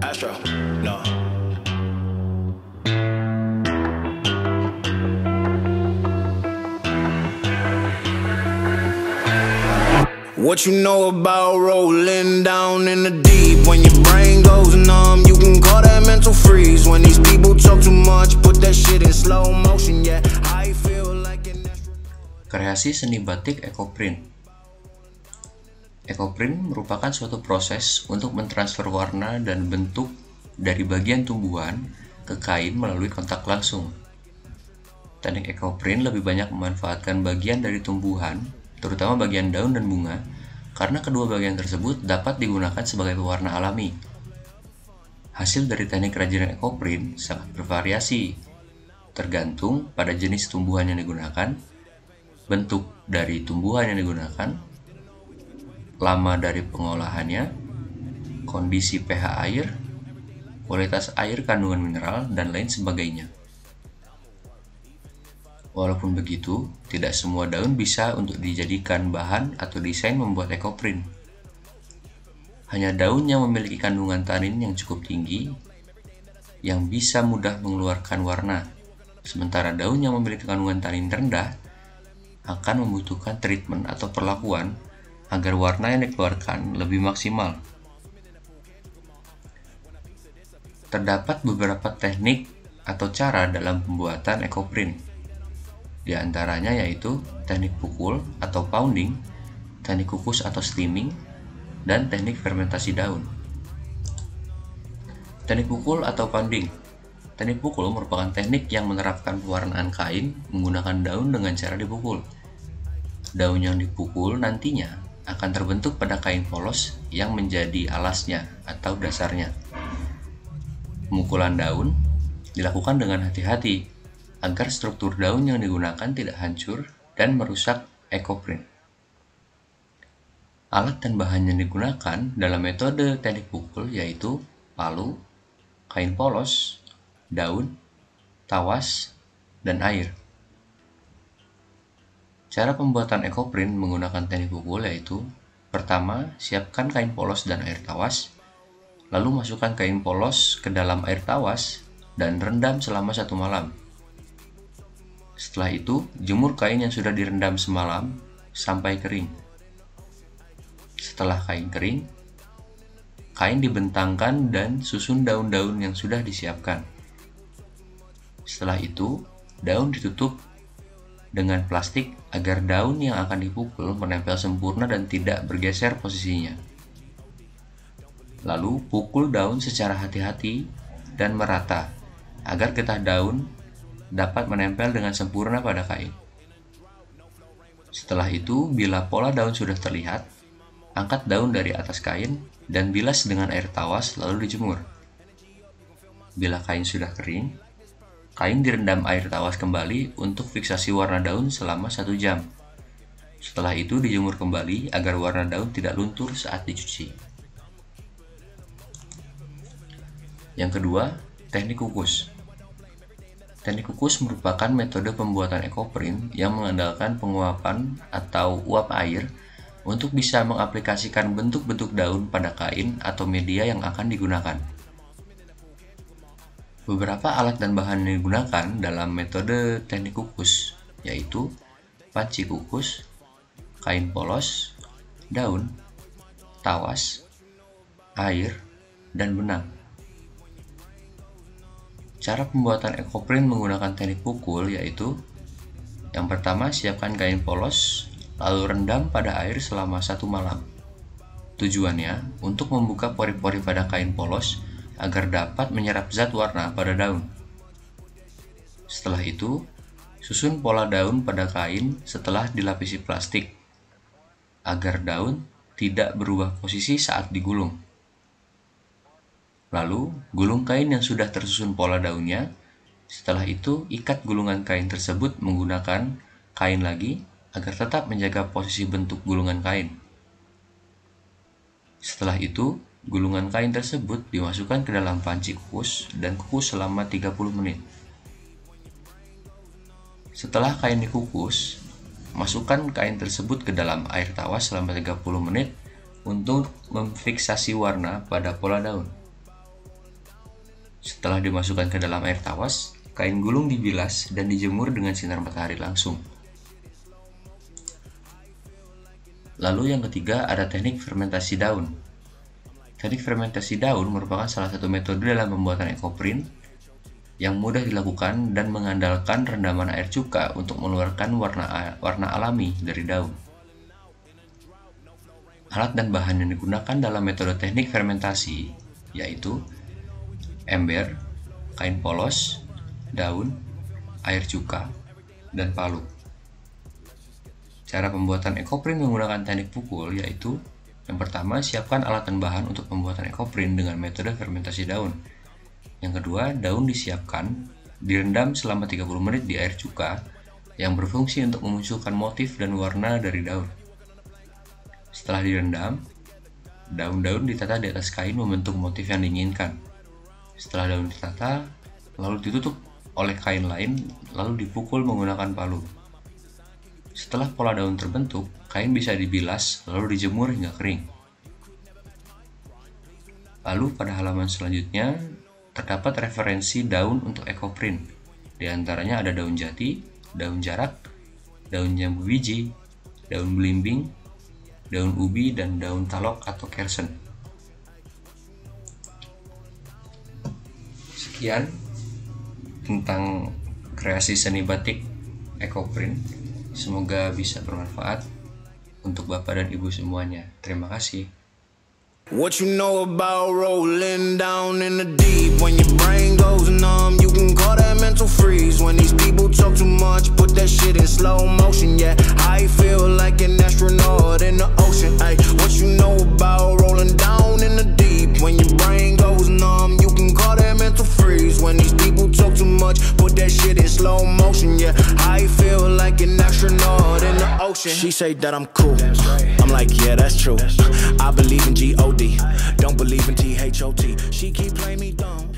Astro, no. What you know about rolling down in the deep? When your brain goes numb, you can call that mental freeze. When these people talk too much, put that shit in slow motion. Yeah, I feel like an Kreasi seni batik ekoprint. Ekoprint merupakan suatu proses untuk mentransfer warna dan bentuk dari bagian tumbuhan ke kain melalui kontak langsung. Teknik ekoprint lebih banyak memanfaatkan bagian dari tumbuhan, terutama bagian daun dan bunga, karena kedua bagian tersebut dapat digunakan sebagai pewarna alami. Hasil dari teknik kerajinan ekoprint sangat bervariasi, tergantung pada jenis tumbuhan yang digunakan, bentuk dari tumbuhan yang digunakan, lama dari pengolahannya, kondisi pH air, kualitas air kandungan mineral, dan lain sebagainya. Walaupun begitu, tidak semua daun bisa untuk dijadikan bahan atau desain membuat ekoprint. Hanya daun yang memiliki kandungan tanin yang cukup tinggi yang bisa mudah mengeluarkan warna, sementara daun yang memiliki kandungan tanin rendah akan membutuhkan treatment atau perlakuan agar warna yang dikeluarkan lebih maksimal. Terdapat beberapa teknik atau cara dalam pembuatan ekoprint. Di antaranya yaitu teknik pukul atau pounding, teknik kukus atau steaming, dan teknik fermentasi daun. Teknik pukul atau pounding. Teknik pukul merupakan teknik yang menerapkan pewarnaan kain menggunakan daun dengan cara dipukul. Daun yang dipukul nantinya akan terbentuk pada kain polos yang menjadi alasnya atau dasarnya. Pemukulan daun dilakukan dengan hati-hati agar struktur daun yang digunakan tidak hancur dan merusak ekoprint. Alat dan bahan yang digunakan dalam metode teknik pukul yaitu palu, kain polos, daun, tawas, dan air. Cara pembuatan ekoprint menggunakan teknik pukul yaitu: pertama, siapkan kain polos dan air tawas, lalu masukkan kain polos ke dalam air tawas dan rendam selama 1 malam. Setelah itu, jemur kain yang sudah direndam semalam sampai kering. Setelah kain kering, kain dibentangkan dan susun daun-daun yang sudah disiapkan. Setelah itu, daun ditutup dengan plastik agar daun yang akan dipukul menempel sempurna dan tidak bergeser posisinya. Lalu, pukul daun secara hati-hati dan merata agar getah daun dapat menempel dengan sempurna pada kain. Setelah itu, bila pola daun sudah terlihat, angkat daun dari atas kain dan bilas dengan air tawas lalu dijemur. Bila kain sudah kering, kain direndam air tawas kembali untuk fiksasi warna daun selama 1 jam. Setelah itu dijemur kembali agar warna daun tidak luntur saat dicuci. Yang kedua, teknik kukus. Teknik kukus merupakan metode pembuatan ekoprint yang mengandalkan penguapan atau uap air untuk bisa mengaplikasikan bentuk-bentuk daun pada kain atau media yang akan digunakan. Beberapa alat dan bahan yang digunakan dalam metode teknik kukus yaitu panci kukus, kain polos, daun, tawas, air, dan benang. Cara pembuatan ekoprint menggunakan teknik pukul yaitu: yang pertama, siapkan kain polos, lalu rendam pada air selama 1 malam. Tujuannya untuk membuka pori-pori pada kain polos agar dapat menyerap zat warna pada daun. Setelah itu, susun pola daun pada kain setelah dilapisi plastik, agar daun tidak berubah posisi saat digulung. Lalu, gulung kain yang sudah tersusun pola daunnya. Setelah itu, ikat gulungan kain tersebut menggunakan kain lagi agar tetap menjaga posisi bentuk gulungan kain. Setelah itu, gulungan kain tersebut dimasukkan ke dalam panci kukus dan kukus selama 30 menit. Setelah kain dikukus, masukkan kain tersebut ke dalam air tawas selama 30 menit untuk memfiksasi warna pada pola daun. Setelah dimasukkan ke dalam air tawas, kain gulung dibilas dan dijemur dengan sinar matahari langsung. Lalu yang ketiga ada teknik fermentasi daun. Teknik fermentasi daun merupakan salah satu metode dalam pembuatan ekoprint yang mudah dilakukan dan mengandalkan rendaman air cuka untuk mengeluarkan warna alami dari daun. Alat dan bahan yang digunakan dalam metode teknik fermentasi yaitu ember, kain polos, daun, air cuka, dan palu. Cara pembuatan ekoprint menggunakan teknik pukul yaitu yang pertama, siapkan alat dan bahan untuk pembuatan ekoprint dengan metode fermentasi daun. Yang kedua, daun disiapkan, direndam selama 30 menit di air cuka yang berfungsi untuk memunculkan motif dan warna dari daun. Setelah direndam, daun-daun ditata di atas kain membentuk motif yang diinginkan. Setelah daun ditata, lalu ditutup oleh kain lain, lalu dipukul menggunakan palu. Setelah pola daun terbentuk, kain bisa dibilas lalu dijemur hingga kering. Lalu pada halaman selanjutnya terdapat referensi daun untuk ekoprint. Di antaranya ada daun jati, daun jarak, daun jambu biji, daun belimbing, daun ubi, dan daun talok atau kersen. Sekian tentang kreasi seni batik ekoprint. Semoga bisa bermanfaat untuk Bapak dan Ibu semuanya. Terima kasih. What you know about rolling down in the deep? When your brain goes numb, you can call that mental freeze. When these people talk too much, put that shit in slow motion. Yeah, I feel like an astronaut in the ocean. Ay, what you know about rolling down in the deep? When your brain goes numb, you can call that mental freeze. When these people talk too much, put that shit in slow motion. Yeah, I feel like an astronaut in the ocean. She say that I'm cool. I'm like, yeah, that's true. I believe in G.O.D. Don't believe in T.H.O.T. She keep playing me dumb.